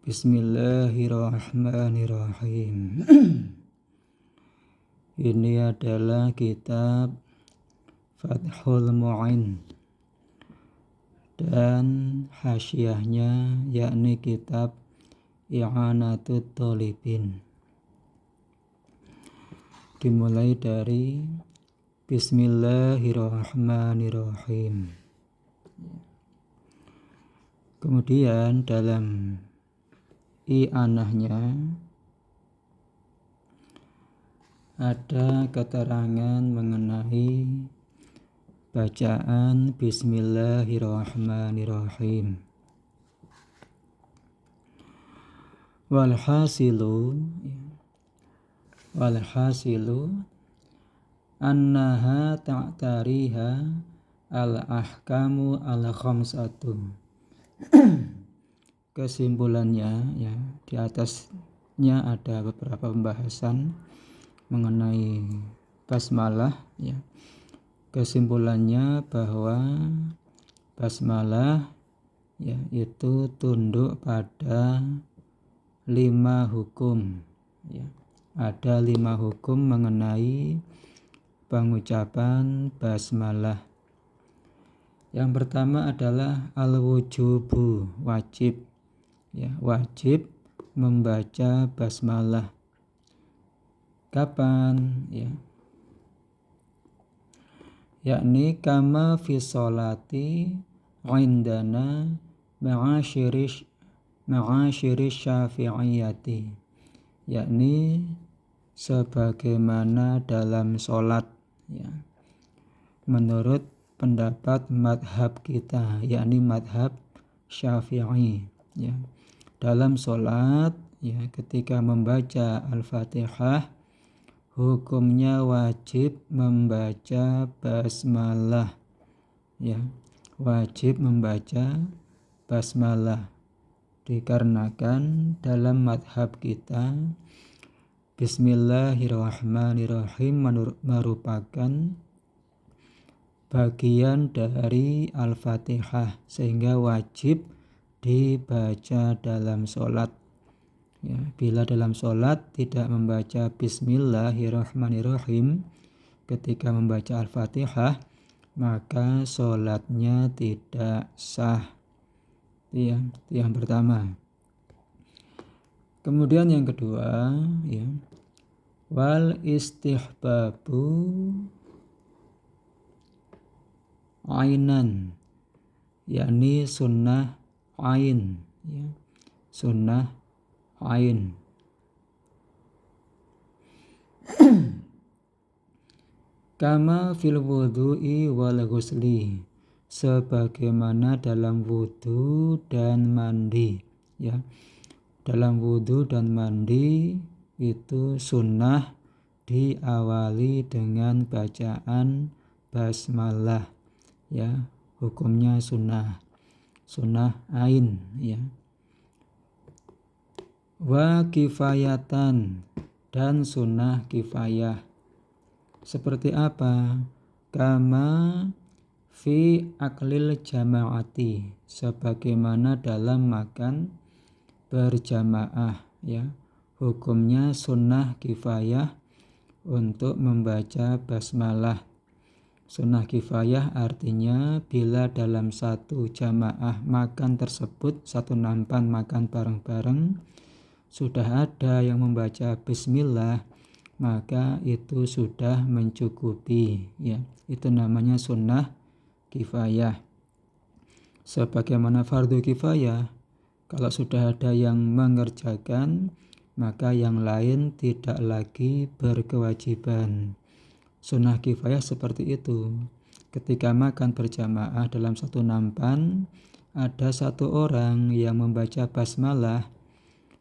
Bismillahirrahmanirrahim. Ini adalah kitab Fathul Mu'in dan hasyiahnya, yakni kitab I'anatut Thalibin. Dimulai dari Bismillahirrahmanirrahim. Kemudian dalam i'anahnya ada keterangan mengenai bacaan Bismillahirrahmanirrahim. Walhasilu annaha ta'tariha al-ahkamu al-khamsatu. Kesimpulannya, ya, di atasnya ada beberapa pembahasan mengenai basmalah, ya. Kesimpulannya bahwa basmalah, ya, itu tunduk pada 5 hukum, ya. Ada 5 hukum mengenai pengucapan basmalah. Yang pertama adalah al-wujubu, wajib, ya, wajib membaca basmalah. Kapan, ya? Yakni kama fi sholati indana ma'asyirish syafi'iyati, yakni sebagaimana dalam sholat, ya, menurut pendapat madhab kita, yakni madhab Syafi'i, ya. Dalam sholat, ya, ketika membaca Al-Fatihah, hukumnya wajib membaca basmalah, ya, wajib membaca basmalah, dikarenakan dalam madhab kita Bismillahirrahmanirrahim merupakan bagian dari Al-Fatihah, sehingga wajib dibaca dalam sholat, ya. Bila dalam sholat tidak membaca Bismillahirrahmanirrahim ketika membaca Al-Fatihah, maka sholatnya tidak sah. Itu yang pertama. Kemudian yang kedua, ya, wal istihbabu ainan, yakni sunnah ain, ya, sunnah ain. Kama fil wudu'i wal ghusli, sebagaimana dalam wudu dan mandi, ya. Dalam wudu dan mandi itu sunnah diawali dengan bacaan basmalah, ya. Hukumnya sunnah ain, ya. Wa kifayatan, dan sunnah kifayah. Seperti apa? Kama fi aklil jama'ati, sebagaimana dalam makan berjamaah, ya. Hukumnya sunnah kifayah untuk membaca basmalah. Sunnah kifayah artinya bila dalam satu jamaah makan tersebut, satu nampan makan bareng-bareng, sudah ada yang membaca bismillah, maka itu sudah mencukupi, ya. Itu namanya sunnah kifayah. Sebagaimana fardu kifayah, kalau sudah ada yang mengerjakan, maka yang lain tidak lagi berkewajiban. Sunnah kifayah seperti itu. Ketika makan berjamaah dalam satu nampan, ada satu orang yang membaca basmalah,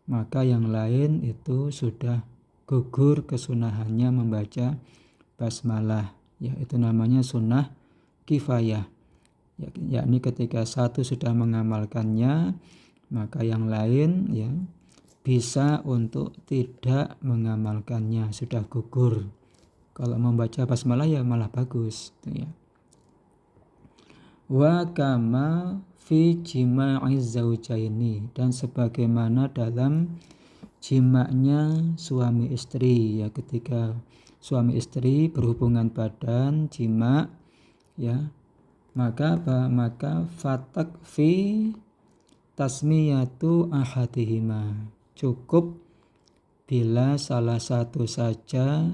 maka yang lain itu sudah gugur kesunahannya membaca basmalah, ya. Itu namanya sunnah kifayah, yakni ketika satu sudah mengamalkannya, maka yang lain, ya, bisa untuk tidak mengamalkannya, sudah gugur. Kalau membaca basmalah ya malah bagus, ya. Wa kama fi jima'iz zaujaini, dan sebagaimana dalam jimaknya suami istri, ya, ketika suami istri berhubungan badan, jima, ya, maka apa? Maka fatak fi tasmiyatu ahadihima, cukup bila salah satu saja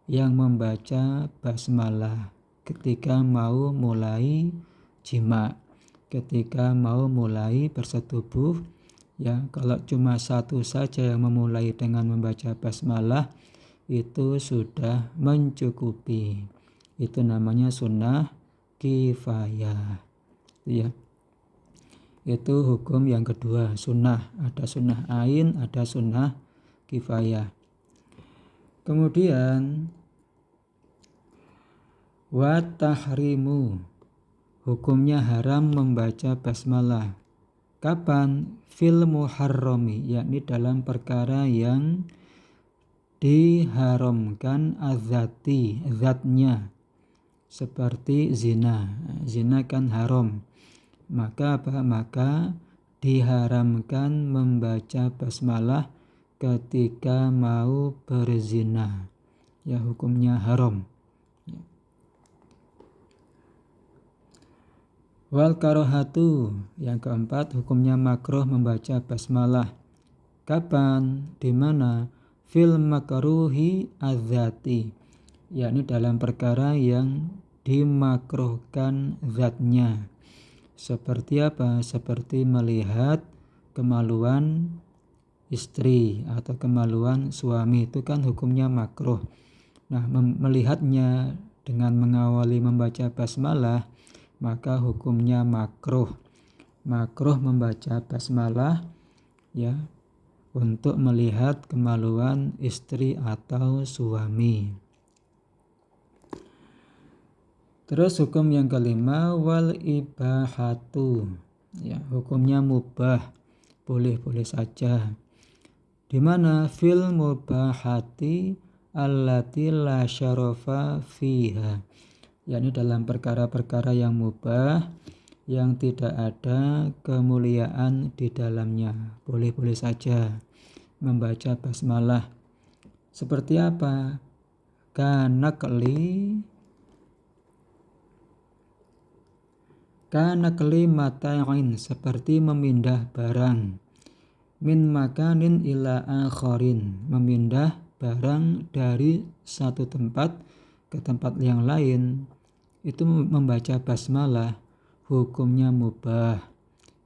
yang membaca basmalah ketika mau mulai jima, ketika mau mulai bersetubuh, ya. Kalau cuma satu saja yang memulai dengan membaca basmalah, itu sudah mencukupi. Itu namanya sunnah kifayah, ya. Itu hukum yang kedua, sunnah. Ada sunnah ain, ada sunnah kifayah. Kemudian wa tahrimu, hukumnya haram membaca basmalah. Kapan? Fil muharrami, yakni dalam perkara yang diharamkan azati, zatnya, seperti zina. Zina kan haram. Maka apa? Maka diharamkan membaca basmalah ketika mau berzina, ya, hukumnya haram. Wal karohatu, yang keempat, hukumnya makruh membaca basmalah. Kapan? Di mana? Fil makruhi adzati, yakni dalam perkara yang dimakruhkan zatnya. Seperti apa? Seperti melihat kemaluan istri atau kemaluan suami, itu kan hukumnya makruh. Nah, melihatnya dengan mengawali membaca basmalah, maka hukumnya makruh. Makruh membaca basmalah, ya, untuk melihat kemaluan istri atau suami. Terus hukum yang kelima, wal ibahatu, ya, hukumnya mubah, boleh-boleh saja. Di mana? Fil mubahati allati la syarafa fiha, yakni dalam perkara-perkara yang mubah yang tidak ada kemuliaan di dalamnya, boleh-boleh saja membaca basmalah. Seperti apa? Kanakli mata'in, seperti memindah barang, min makanin ila akharin, memindah barang dari satu tempat ke tempat yang lain, itu membaca basmalah, hukumnya mubah,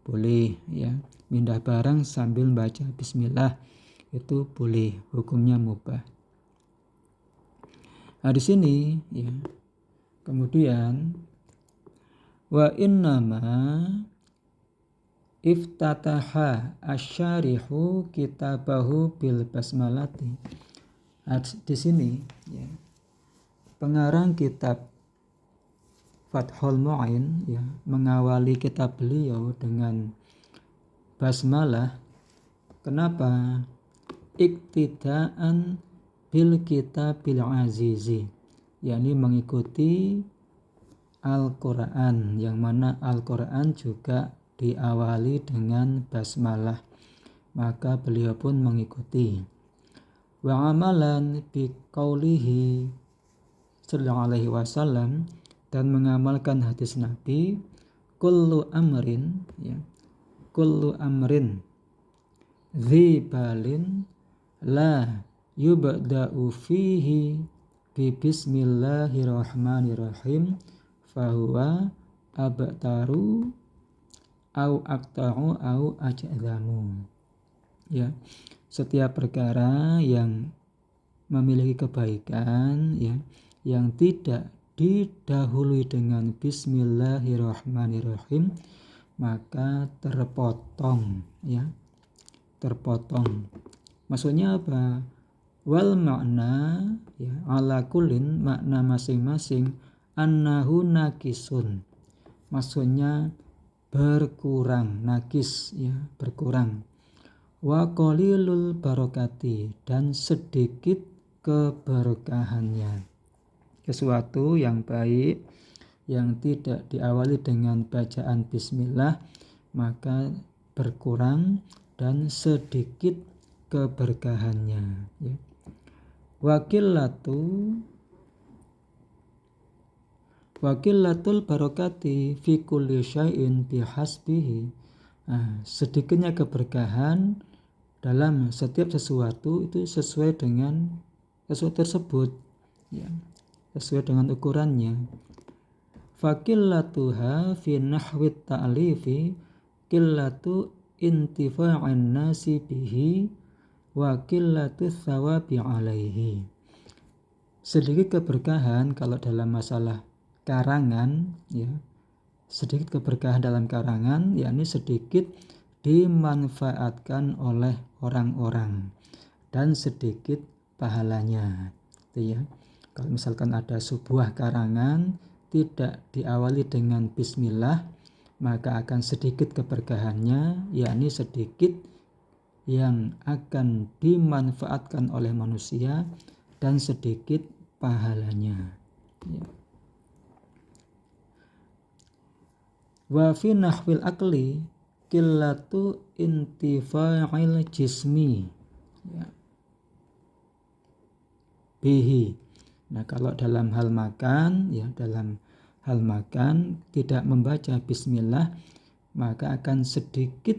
boleh, ya. Mindah barang sambil baca bismillah, itu boleh, hukumnya mubah. Nah, di sini, ya, kemudian wa innama iftataha asyarihu kitabahu bil basmalati. Di sini, ya, pengarang kitab Fathul Mu'in, ya, mengawali kitab beliau dengan basmalah. Kenapa? Iktidaan bil kitabil azizi, yakni mengikuti Al-Quran, yang mana Al-Quran juga diawali dengan basmalah, maka beliau pun mengikuti. Wa amalan bi qaulihi sallallahu alaihi wasallam, dan mengamalkan hadis Nabi, kullu amrin, ya, kullu amrin dzibalin la yubda'u fihi bi bismillahirrahmanirrahim fahuwa abtaru au aqta'u au aj'zamu, ya. Setiap perkara yang memiliki kebaikan, ya, yang tidak didahului dengan bismillahirrahmanirrahim, maka terpotong, ya, terpotong. Maksudnya apa? Wal makna, ya, ala kullin, makna masing-masing, annahu nakisun, maksudnya berkurang, nakis, ya, berkurang. Wa qalilul barokati, dan sedikit keberkahannya. Sesuatu yang baik yang tidak diawali dengan bacaan bismillah maka berkurang dan sedikit keberkahannya, ya. Wakilatul barokati fi kulli syai'in bihasbihi. Sedikitnya keberkahan dalam setiap sesuatu itu sesuai dengan sesuatu tersebut, ya, sesuai dengan ukurannya. Fakillatuha fi nahwit ta'lifi qillatu intifa'in nasi bihi wa qillatu thawabi alaihi. Sedikit keberkahan kalau dalam masalah karangan, ya, sedikit keberkahan dalam karangan yakni sedikit dimanfaatkan oleh orang-orang dan sedikit pahalanya, gitu ya. Kalau misalkan ada sebuah karangan tidak diawali dengan bismillah maka akan sedikit keberkahannya, yakni sedikit yang akan dimanfaatkan oleh manusia dan sedikit pahalanya, ya. Wa fi nahwil akli qillatu intifa'il jismi, ya, bihi. Nah, kalau dalam hal makan, ya, dalam hal makan tidak membaca bismillah maka akan sedikit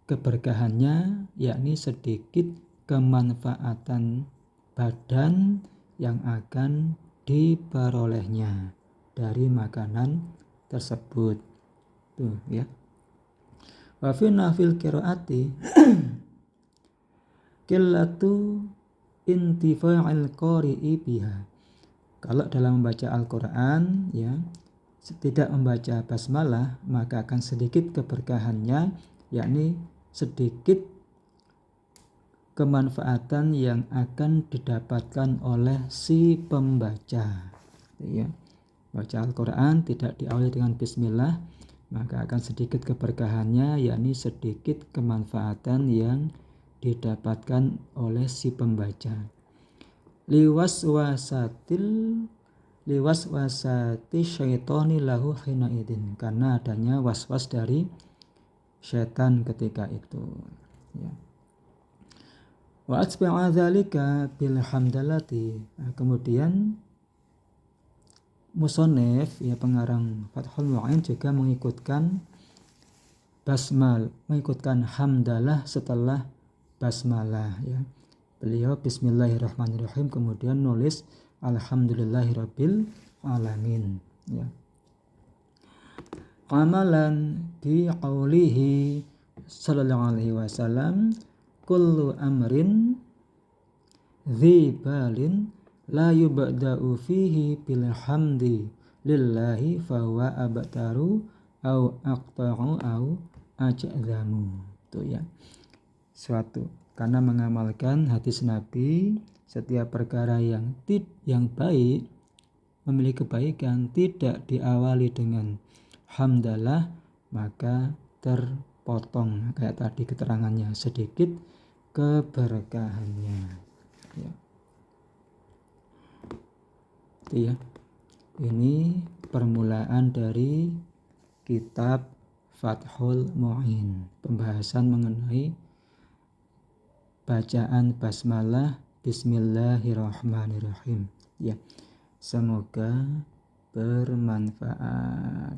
keberkahannya, yakni sedikit kemanfaatan badan yang akan diperolehnya dari makanan tersebut. Tuh, ya. Wa fi nafil qiraati qillatu intifa'il qari'i biha. Kalau dalam membaca Al-Qur'an, ya, tidak membaca basmalah maka akan sedikit keberkahannya, yakni sedikit kemanfaatan yang akan didapatkan oleh si pembaca, ya. Baca Al-Quran tidak diawali dengan bismillah maka akan sedikit keberkahannya, yakni sedikit kemanfaatan yang didapatkan oleh si pembaca. Liwaswasati syaitoni lahu hina idin, karena adanya waswas dari syaitan ketika itu, ya. Wa atba'a dzalika bil hamdalati. Kemudian musonef, ya, pengarang Fathul Mu'in juga mengikutkan hamdalah setelah basmalah, ya. Beliau bismillahirrahmanirrahim kemudian nulis alhamdulillahirabbil alamin, ya. Amalan bi qaulihi sallallahu alaihi wasallam kullu amrin dzibalin la yubda'u fihi bilhamdi lillahi fahuwa abtaru au aqta'u au ajzamu. Itu, ya. Karena mengamalkan hadis Nabi, setiap perkara yang baik, memiliki kebaikan tidak diawali dengan hamdalah maka terpotong, kayak tadi keterangannya, sedikit keberkahannya, ya. Itu, ya. Ini permulaan dari kitab Fathul Mu'in, pembahasan mengenai bacaan basmalah bismillahirrahmanirrahim, ya. Semoga bermanfaat.